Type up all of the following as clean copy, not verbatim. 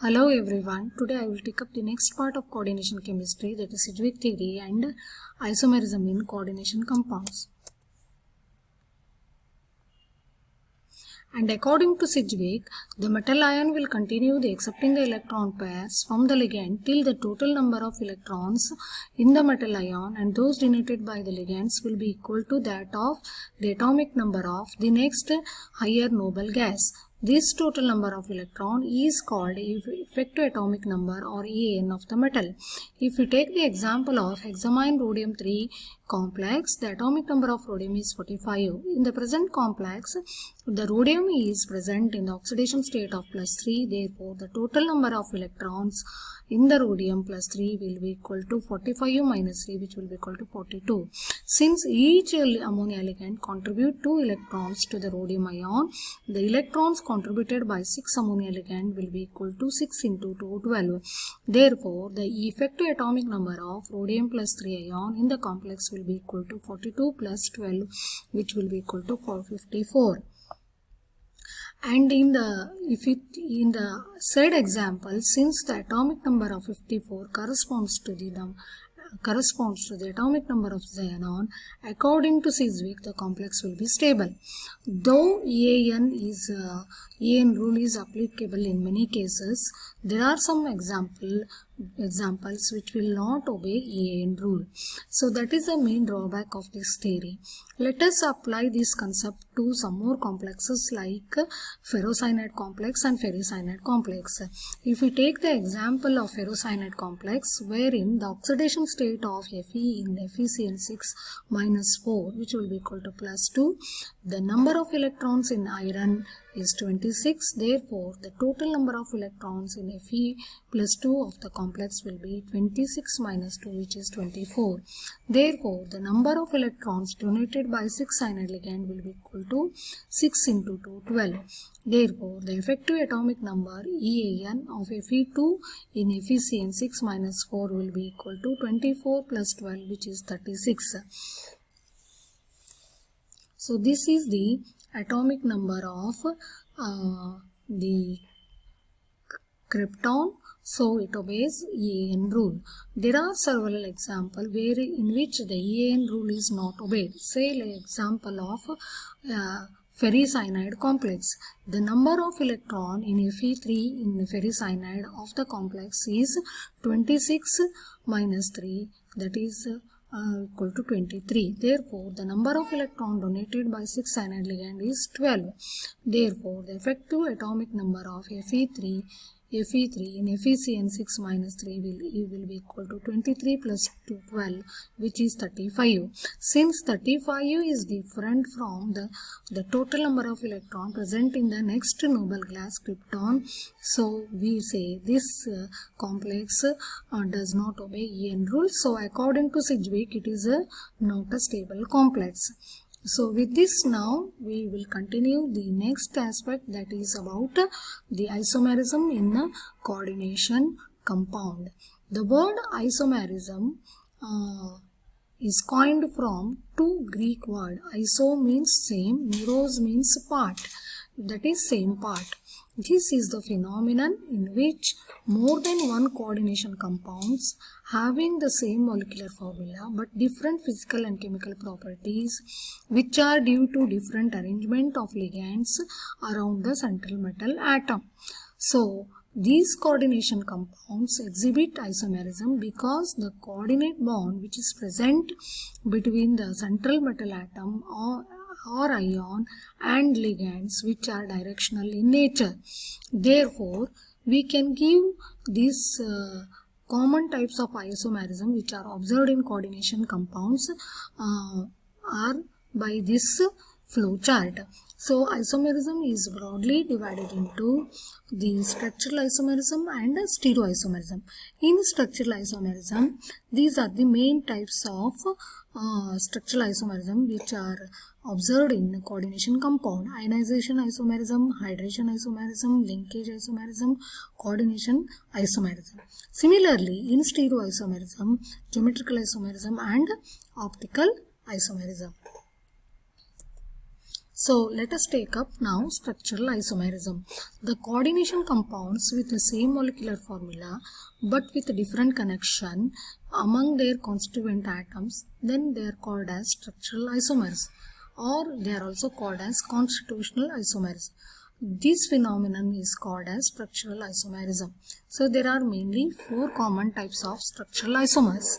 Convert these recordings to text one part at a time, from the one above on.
Hello everyone, today I will take up the next part of coordination chemistry, that is Sidgwick theory and isomerism in coordination compounds. And according to Sidgwick, the metal ion will continue the accepting the electron pairs from the ligand till the total number of electrons in the metal ion and those denoted by the ligands will be equal to that of the atomic number of the next higher noble gas. This total number of electron is called effective atomic number or EAN of the metal. If we take the example of hexamine rhodium 3 complex, the atomic number of rhodium is 45. In the present complex, the rhodium is present in the oxidation state of +3. Therefore, the total number of electrons in the rhodium +3 will be equal to 45 minus 3, which will be equal to 42. Since each ammonia ligand contribute 2 electrons to the rhodium ion, the electrons contributed by 6 ammonia ligand will be equal to 6 into 2, 12. Therefore, the effective atomic number of rhodium +3 ion in the complex will be equal to 42 plus 12, which will be equal to 454. And in the said example, since the atomic number of 54 corresponds to the atomic number of xenon, according to Sidgwick, the complex will be stable. Though EAN rule is applicable in many cases, there are some examples which will not obey EAN rule. So that is the main drawback of this theory. Let us apply this concept to some more complexes like ferrocyanide complex and ferricyanide complex. If we take the example of ferrocyanide complex, wherein the oxidation state of Fe in FeCN6 minus 4, which will be equal to +2, the number of electrons in iron is 26. Therefore, the total number of electrons in Fe plus 2 of the complex will be 26 minus 2, which is 24. Therefore, the number of electrons donated by 6 cyanide ligand will be equal to 6 into 2, 12. Therefore, the effective atomic number EAN of Fe2 in FeCN6 minus 4 will be equal to 24 plus 12, which is 36. So, this is the atomic number of the krypton. So, it obeys EAN rule. There are several examples in which the EAN rule is not obeyed. Say like example of ferricyanide complex. The number of electron in Fe3 in ferricyanide of the complex is 26 minus 3, that is equal to 23. Therefore, the number of electron donated by 6 cyanide ligand is 12. Therefore, the effective atomic number of Fe3 in FeCN6 minus 3 will be equal to 23 plus 12, which is 35. Since 35 is different from the total number of electrons present in the next noble gas krypton, so we say this complex does not obey EAN rule. So according to Sidgwick, it is not a stable complex. So with this now we will continue the next aspect, that is about the isomerism in the coordination compound. The word isomerism is coined from two Greek words. Iso means same, meros means part, that is same part. This is the phenomenon in which more than one coordination compounds having the same molecular formula but different physical and chemical properties, which are due to different arrangement of ligands around the central metal atom. So, these coordination compounds exhibit isomerism because the coordinate bond which is present between the central metal atom or ion and ligands which are directional in nature. Therefore, we can give these common types of isomerism which are observed in coordination compounds are by this flow chart. So, isomerism is broadly divided into the structural isomerism and stereoisomerism. In structural isomerism, these are the main types of structural isomerism which are observed in coordination compound: ionization isomerism, hydration isomerism, linkage isomerism, coordination isomerism. Similarly, in stereoisomerism, geometrical isomerism and optical isomerism. So let us take up now structural isomerism. The coordination compounds with the same molecular formula but with different connection among their constituent atoms, then they are called as structural isomers, or they are also called as constitutional isomers. This phenomenon is called as structural isomerism. So there are mainly 4 common types of structural isomers.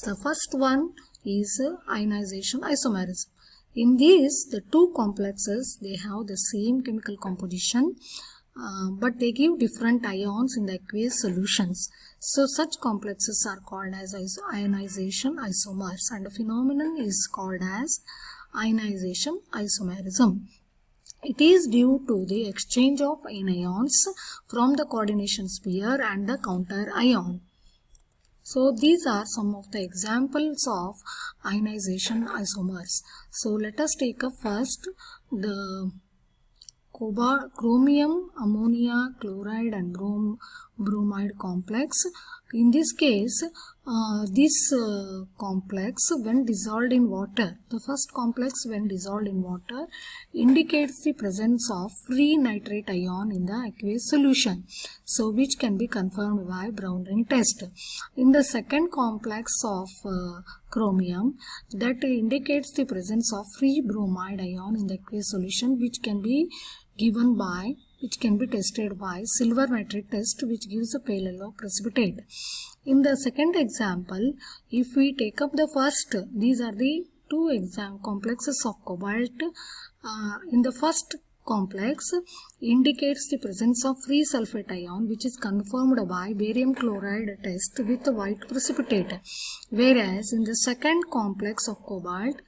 The first one is ionization isomerism. In these, the two complexes, they have the same chemical composition, but they give different ions in the aqueous solutions. So such complexes are called as ionization isomers, and the phenomenon is called as ionization isomerism. It is due to the exchange of anions from the coordination sphere and the counter ion. So these are some of the examples of ionization isomers. So let us take up first the chromium, ammonia, chloride and bromide complex. In this case, this complex when dissolved in water, the first complex when dissolved in water indicates the presence of free nitrate ion in the aqueous solution, so which can be confirmed by Brown ring test. In the second complex of chromium, that indicates the presence of free bromide ion in the aqueous solution, which can be tested by silver nitrate test, which gives a pale yellow precipitate. In the second example, if we take up the first, these are the two complexes of cobalt. In the first complex indicates the presence of free sulfate ion, which is confirmed by barium chloride test with white precipitate, whereas in the second complex of cobalt,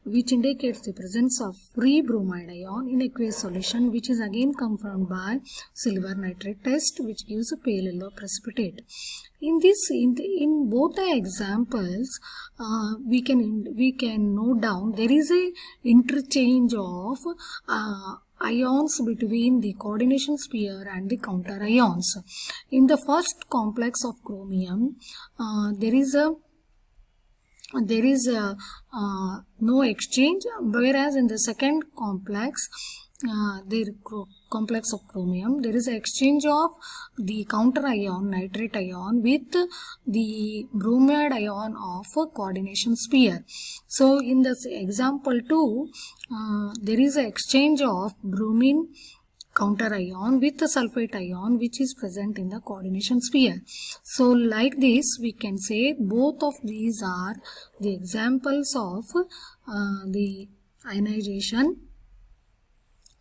which indicates the presence of free bromide ion in aqueous solution, which is again confirmed by silver nitrate test, which gives a pale yellow precipitate. In both the examples, we can note down there is a interchange of ions between the coordination sphere and the counter ions. In the first complex of chromium, there is no exchange, whereas in the second complex, complex of chromium, there is an exchange of the counter ion, nitrate ion, with the bromide ion of a coordination sphere. So in this example 2, there is an exchange of bromine counter ion with the sulfate ion, which is present in the coordination sphere. So like this, we can say both of these are the examples of the ionization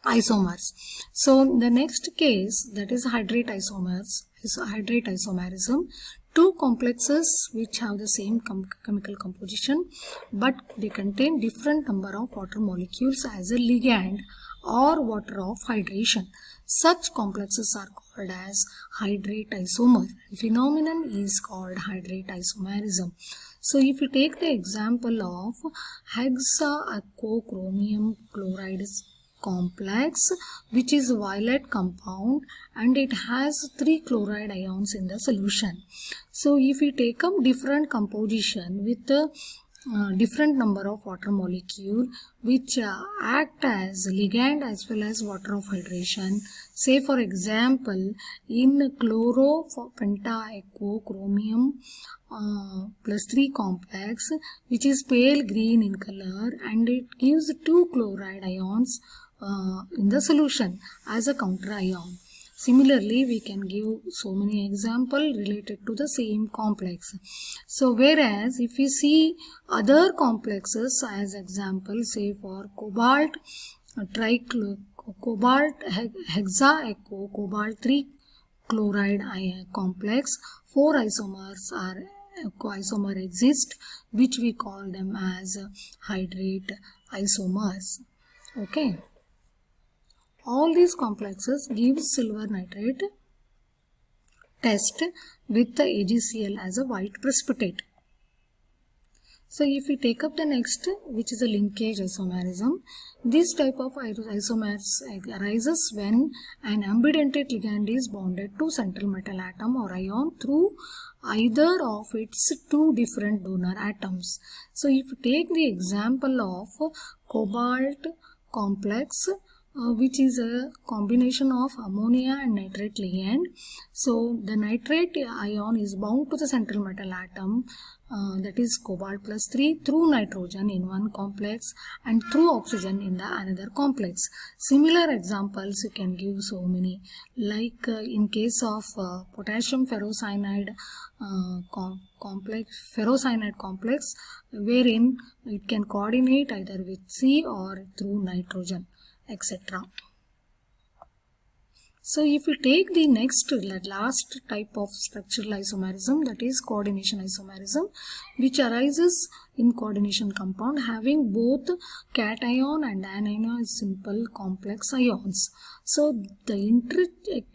isomers. So the next case, that is hydrate isomers, is hydrate isomerism. Two complexes which have the same chemical composition, but they contain different number of water molecules as a ligand or water of hydration. Such complexes are called as hydrate isomer. The phenomenon is called hydrate isomerism. So if you take the example of hexachromium chloride complex, which is a violet compound and it has 3 chloride ions in the solution. So if you take up different composition with the different number of water molecule which act as ligand as well as water of hydration. Say for example, in chloro-penta-echo-chromium plus 3 complex, which is pale green in color, and it gives 2 chloride ions in the solution as a counter ion. Similarly, we can give so many examples related to the same complex. So, whereas if we see other complexes as example, say for cobalt, cobalt hexa-echo, cobalt 3 chloride complex, 4 isomers are coisomer exist, which we call them as hydrate isomers. Okay. All these complexes give silver nitrate test with the AgCl as a white precipitate. So if we take up the next, which is a linkage isomerism, this type of isomers arises when an ambidentate ligand is bonded to central metal atom or ion through either of its 2 different donor atoms. So if you take the example of cobalt complex which is a combination of ammonia and nitrate ligand. So the nitrate ion is bound to the central metal atom, that is cobalt plus 3, through nitrogen in one complex and through oxygen in the another complex. Similar examples you can give so many, like in case of potassium ferrocyanide complex, wherein it can coordinate either with C or through nitrogen, etc. So if we take the last type of structural isomerism, that is coordination isomerism, which arises in coordination compound having both cation and anion simple complex ions. So the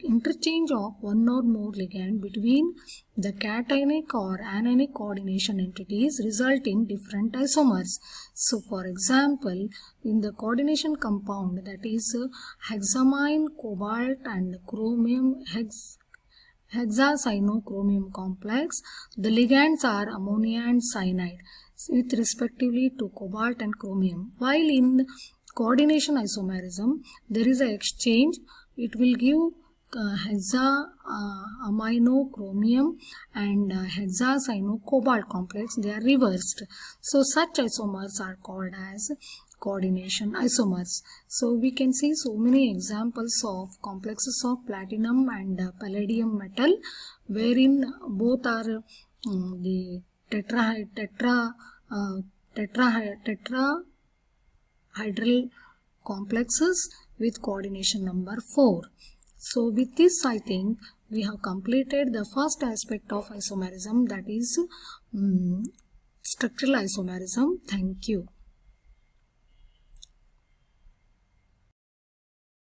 interchange of one or more ligand between the cationic or anionic coordination entities result in different isomers. So for example, in the coordination compound, that is hexamine, cobalt and chromium hexacyanochromium complex, the ligands are ammonia and cyanide with respectively to cobalt and chromium. While in coordination isomerism, there is an exchange. It will give hexaaminochromium and hexacyano-cobalt complex. They are reversed. So such isomers are called as coordination isomers. So we can see so many examples of complexes of platinum and palladium metal, wherein both are the tetrahedral complexes with coordination number 4. So with this, I think we have completed the first aspect of isomerism, that is structural isomerism. Thank you.